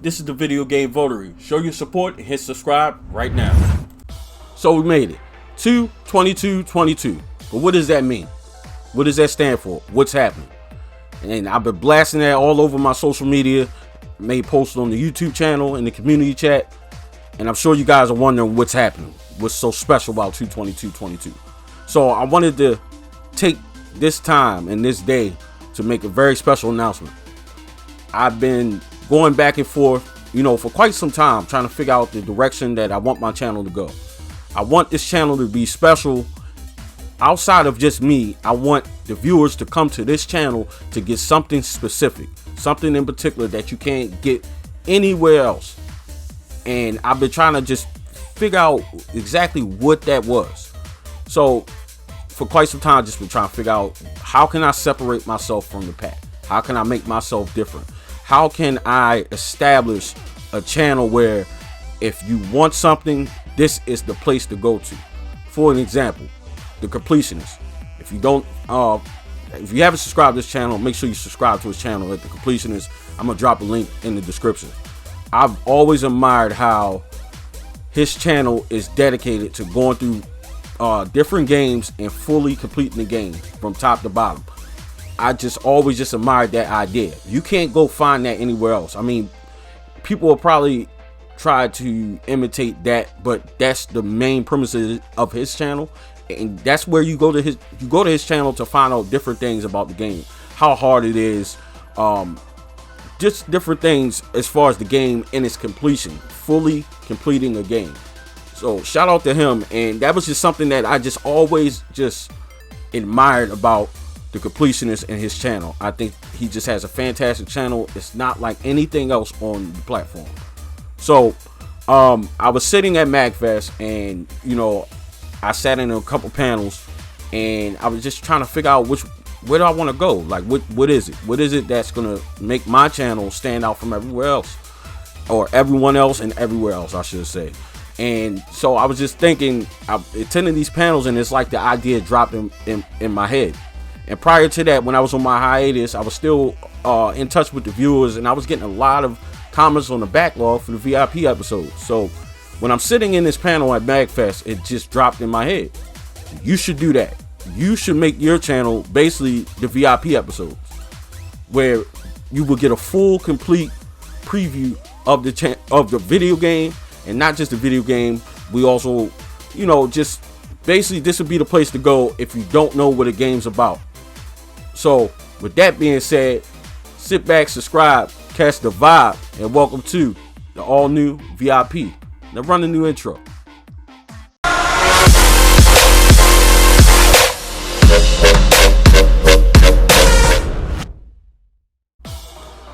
This is the Video Game Votary. Show your support and hit subscribe right now. So we made it. 2/22/22. But what does that mean? What does that stand for? What's happening? And I've been blasting that all over my social media. Made posts on the YouTube channel, in the community chat. And I'm sure you guys are wondering what's happening. What's so special about 2/22/22. So I wanted to take this time and this day to make a very special announcement. I've been going back and forth, for quite some time, trying to figure out the direction that I want my channel to go. I want this channel to be special. Outside of just me, I want the viewers to come to this channel to get something specific, something in particular that you can't get anywhere else. And I've been trying to just figure out exactly what that was. So for quite some time, just been trying to figure out, how can I separate myself from the pack? How can I make myself different? How can I establish a channel where if you want something, this is the place to go to? For an example, the completionist. If you haven't subscribed to this channel, make sure you subscribe to his channel at the completionist. I'm gonna drop a link in the description. I've always admired how his channel is dedicated to going through different games and fully completing the game from top to bottom. I always admired that idea. You can't go find that anywhere else. I mean, people will probably try to imitate that, but that's the main premises of his channel. And that's where you go to his channel to find out different things about the game, how hard it is, just different things as far as the game and its completion, fully completing a game. So shout out to him. And that was just something that I always admired about the completionist and his channel. I think he just has a fantastic channel. It's not like anything else on the platform. So I was sitting at MagFest, and I sat in a couple panels, and I was just trying to figure out where do I want to go? Like, what is it? What is it that's gonna make my channel stand out from everywhere else, or everyone else and everywhere else, I should say. And so I was just thinking, I attended these panels, and it's like the idea dropped in my head. And prior to that, when I was on my hiatus, I was still in touch with the viewers, and I was getting a lot of comments on the backlog for the VIP episodes. So when I'm sitting in this panel at MagFest, it just dropped in my head. You should do that. You should make your channel basically the VIP episodes, where you will get a full, complete preview of the video game, and not just the video game. We also, just basically this would be the place to go if you don't know what a game's about. So with that being said, sit back, subscribe, catch the vibe, and welcome to the all new VIP. Now run the new intro.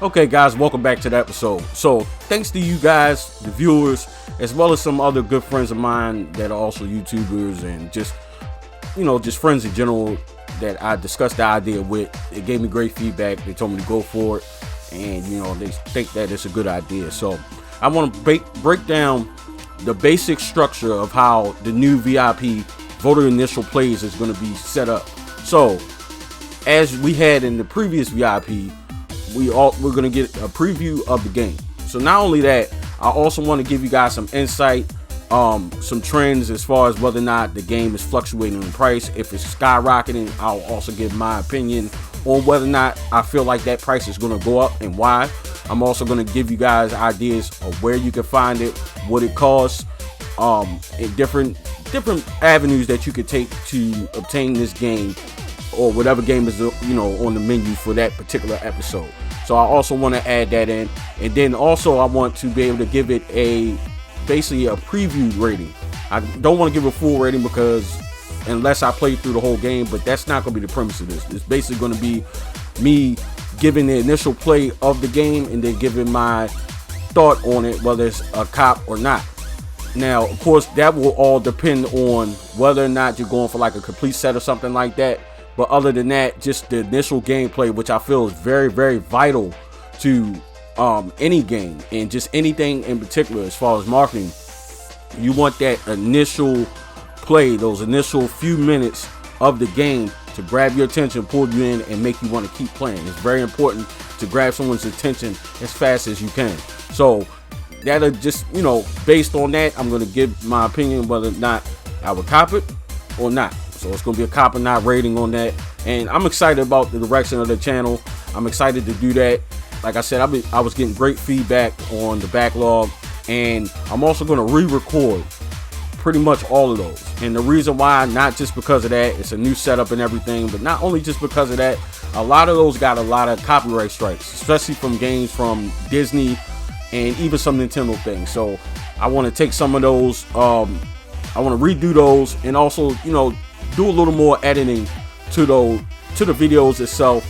Okay guys, welcome back to the episode. So thanks to you guys, the viewers, as well as some other good friends of mine that are also YouTubers, and just friends in general that I discussed the idea with. They gave me great feedback. They told me to go for it, and they think that it's a good idea. So I want to break down the basic structure of how the new VIP voter initial plays is going to be set up. So as we had in the previous VIP, we're going to get a preview of the game. So not only that, I also want to give you guys some insight, some trends as far as whether or not the game is fluctuating in price. If it's skyrocketing, I'll also give my opinion on whether or not I feel like that price is going to go up and why. I'm also going to give you guys ideas of where you can find it, what it costs, and different avenues that you could take to obtain this game, or whatever game is on the menu for that particular episode. So I also want to add that in, and then also I want to be able to give it basically a preview rating. I don't want to give a full rating, because unless I play through the whole game, but that's not going to be the premise of this. It's basically going to be me giving the initial play of the game, and then giving my thought on it, whether it's a cop or not. Now, of course, that will all depend on whether or not you're going for like a complete set or something like that. But other than that, just the initial gameplay, which I feel is very, very vital to any game, and just anything in particular as far as marketing. You want that initial play, those initial few minutes of the game, to grab your attention, pull you in, and make you want to keep playing. It's very important to grab someone's attention as fast as you can. So that'll just, based on that, I'm gonna give my opinion whether or not I would cop it or not. So it's gonna be a cop or not rating on that, and I'm excited about the direction of the channel. I'm excited to do that. Like I said, I was getting great feedback on the backlog, and I'm also gonna re-record pretty much all of those. And the reason why, not just because of that, it's a new setup and everything, but not only just because of that, a lot of those got a lot of copyright strikes, especially from games from Disney and even some Nintendo things. So I want to take some of those, I want to redo those, and also, do a little more editing to the videos itself.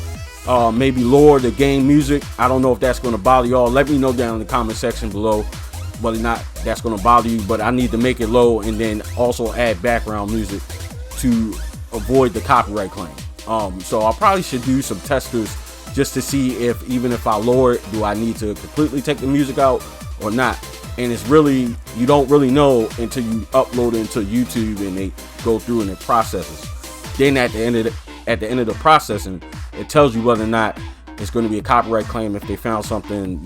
Maybe lower the game music. I don't know if that's going to bother y'all. Let me know down in the comment section below whether or not that's going to bother you, but I need to make it low, and then also add background music to avoid the copyright claim. So I probably should do some testers just to see if, even if I lower it, do I need to completely take the music out or not. And it's really, you don't really know until you upload it into YouTube and they go through and it processes. Then at the end of the processing, it tells you whether or not it's going to be a copyright claim if they found something,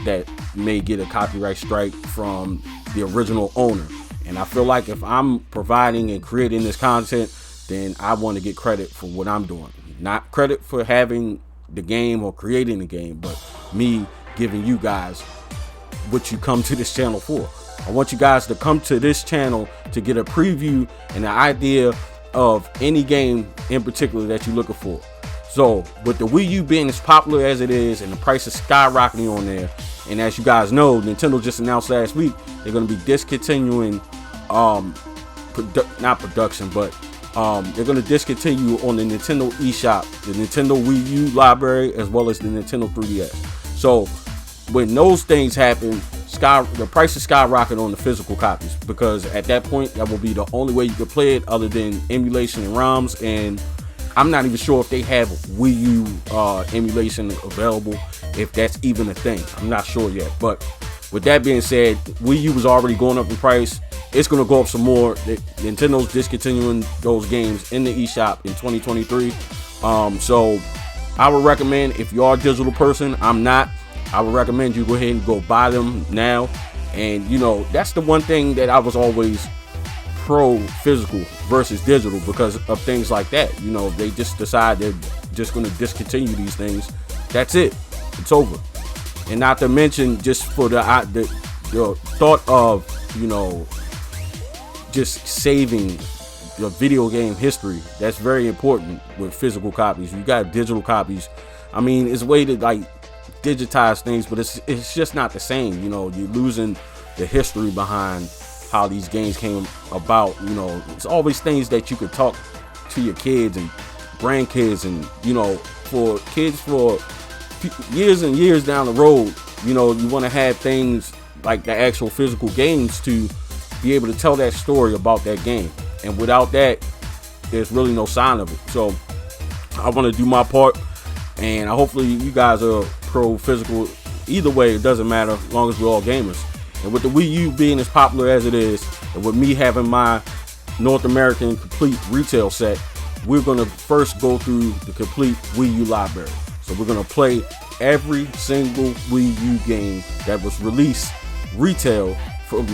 that may get a copyright strike from the original owner. And I feel like if I'm providing and creating this content, then I want to get credit for what I'm doing. Not credit for having the game or creating the game, but me giving you guys what you come to this channel for. I want you guys to come to this channel to get a preview and an idea of any game in particular that you're looking for. So with the Wii U being as popular as it is and the price is skyrocketing on there, and as you guys know, Nintendo just announced last week they're going to be discontinuing not production, but they're going to discontinue on the Nintendo eShop, the Nintendo Wii U library, as well as the Nintendo 3DS. So when those things happen, the price is skyrocket on the physical copies, because at that point that will be the only way you can play it other than emulation and ROMs. And I'm not even sure if they have Wii U emulation available, if that's even a thing. I'm not sure yet. But with that being said, Wii U was already going up in price. It's going to go up some more. Nintendo's discontinuing those games in the eShop in 2023. So I would recommend, if you are a digital person, I'm not, I would recommend you go ahead and go buy them now. And that's the one thing that I was always pro physical versus digital, because of things like that. They just decide they're just going to discontinue these things. That's it. It's over. And not to mention, just for the thought of just saving the video game history, that's very important with physical copies. You got digital copies. I mean, it's a way to digitize things, but it's just not the same. You're losing the history behind how these games came about. It's always things that you could talk to your kids and grandkids, and for kids for years and years down the road, you want to have things like the actual physical games to be able to tell that story about that game. And without that, there's really no sign of it. So I want to do my part, and hopefully you guys are pro physical. Either way, it doesn't matter, as long as we're all gamers. And with the Wii U being as popular as it is, and with me having my North American complete retail set, we're going to first go through the complete Wii U library. So we're going to play every single Wii U game that was released retail from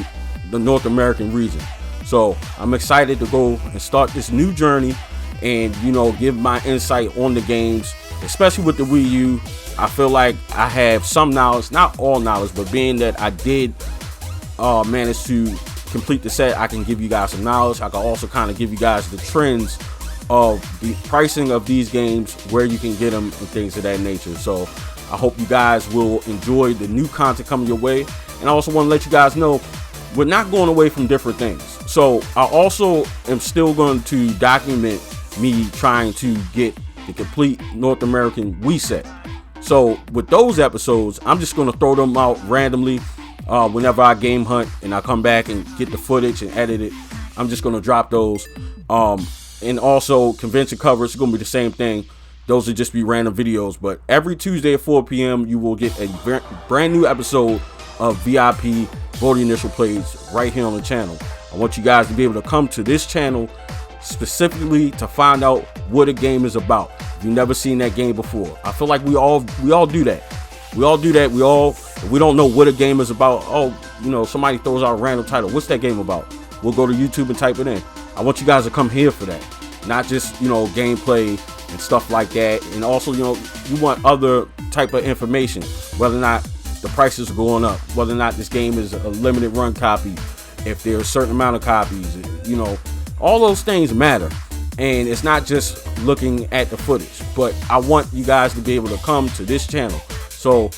the North American region. So I'm excited to go and start this new journey and, give my insight on the games, especially with the Wii U. I feel like I have some knowledge, not all knowledge, but being that I did manage to complete the set, I can give you guys some knowledge. I can also kind of give you guys the trends of the pricing of these games, where you can get them, and things of that nature. So I hope you guys will enjoy the new content coming your way. And I also want to let you guys know, we're not going away from different things. So I also am still going to document me trying to get the complete North American Wii set. So with those episodes, I'm just going to throw them out randomly whenever I game hunt and I come back and get the footage and edit it. I'm just going to drop those. And also convention coverage is going to be the same thing. Those will just be random videos. But every Tuesday at 4 p.m. you will get a brand new episode of VIP Voting Initial Plays right here on the channel. I want you guys to be able to come to this channel specifically to find out what a game is about. You've never seen that game before. I feel like we all do that. We all do that. We don't know what a game is about. Oh, you know, somebody throws out a random title. What's that game about? We'll go to YouTube and type it in. I want you guys to come here for that. Not just, you know, gameplay and stuff like that. And also, you know, you want other type of information, whether or not the prices are going up, whether or not this game is a limited run copy, if there's a certain amount of copies, you know, all those things matter. And it's not just looking at the footage, but I want you guys to be able to come to this channel. So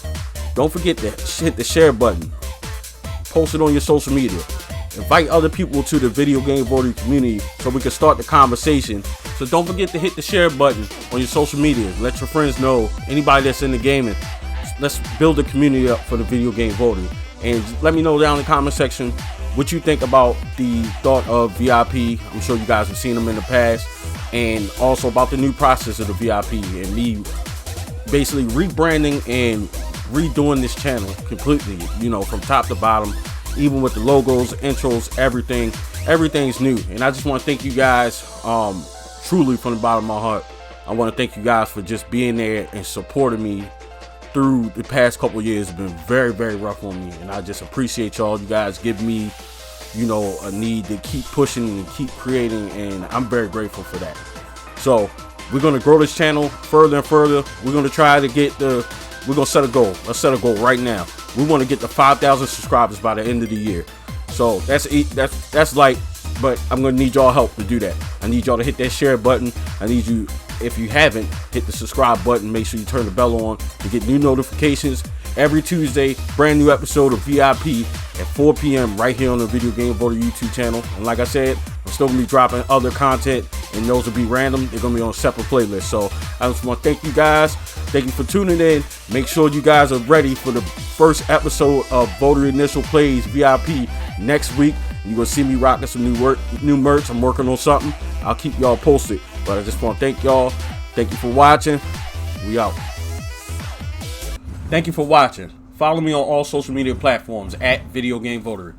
don't forget to hit the share button, post it on your social media, invite other people to the Video Game Votary community so we can start the conversation. So don't forget to hit the share button on your social media. Let your friends know, anybody that's in the gaming. Let's build a community up for the Video Game Votary. And let me know down in the comment section what you think about the thought of VIP. I'm sure you guys have seen them in the past. And also about the new process of the VIP and me basically rebranding and redoing this channel completely, you know, from top to bottom, even with the logos, intros, everything's new. And I just want to thank you guys truly from the bottom of my heart. I want to thank you guys for just being there and supporting me through the past couple of years. It's been very, very rough on me, and I just appreciate y'all. You guys give me, you know, a need to keep pushing and keep creating, and I'm very grateful for that. So we're going to grow this channel further and further. We're going to try to get we're going to set a goal. Let's set a goal right now. We want to get to 5,000 subscribers by the end of the year. So that's light, but I'm going to need y'all help to do that. I need y'all to hit that share button. I need you, if you haven't, hit the subscribe button. Make sure you turn the bell on to get new notifications. Every Tuesday, brand new episode of VIP at 4 p.m. right here on the Video Game Votary YouTube channel. And like I said, I'm still going to be dropping other content, and those will be random. They're going to be on a separate playlist. So I just want to thank you guys. Thank you for tuning in. Make sure you guys are ready for the first episode of Votary Initial Plays VIP next week. You're going to see me rocking some new merch. I'm working on something. I'll keep y'all posted. But I just want to thank y'all. Thank you for watching. We out. Thank you for watching. Follow me on all social media platforms at Video Game Votary.